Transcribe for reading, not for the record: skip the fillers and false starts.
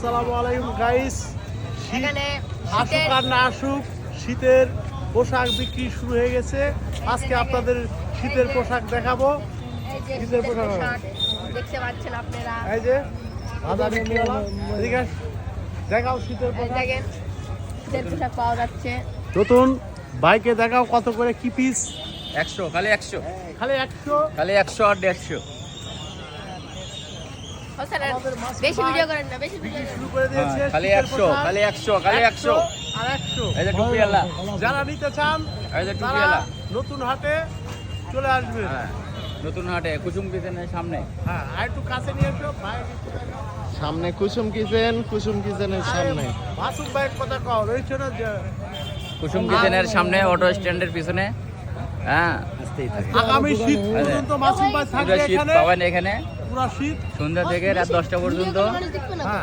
আসসালামু আলাইকুম গাইস। এখানে আসুক আর না আসুক, শীতের পোশাক বিক্রি শুরু হয়ে গেছে। আজকে আপনাদের শীতের পোশাক দেখাবো। এই যে শীতের শীতের পোশাক। পোশাক দেখতে পাচ্ছেন আপনারা। এই যে বাজার বিক্রিওয়ালা, এদিকে আস, দেখাও শীতের এই পোশাক। দেখেন শীতের পোশাক পাওয়া যাচ্ছে। নতুন বাইকে দেখাও কত করে কি পিস। 100 খালি 100 খালি 100। খালি 100 আর 150 হোসেন আর আমাদের মাসুম বেশি ভাই ভিডিও করেন না, বেশি ভিডিও বিক্রি শুরু করে দিয়েছে। খালি শীতের 100 পোশাক। খালি 100 খালি 100 আর 100। এই যে টুপিওয়ালা যারা নিতে চান এই যে তারা টুপিওয়ালা নতুন হাটে চলে আসবে। হ্যাঁ নতুন হাটে কুসুম কিচেনের সামনে হ্যাঁ, আর একটু কাছে নিয়ে এসো ভাই। সামনে কুসুম কিচেনের সামনে মাসুম ভাইয়ের কথা কও, রয়েছে না যে কুসুম কিচেনের সামনে অটো স্ট্যান্ডের পিছনে। হ্যাঁ আগামী শীত পর্যন্ত মাসুম ভাই পুরো থাকবে শীত এখানে। পাবেন এখানে পুরো শীত। সন্ধ্যা থেকে রাত 10টা পর্যন্ত। মানুষ দেখবে না। হ্যাঁ,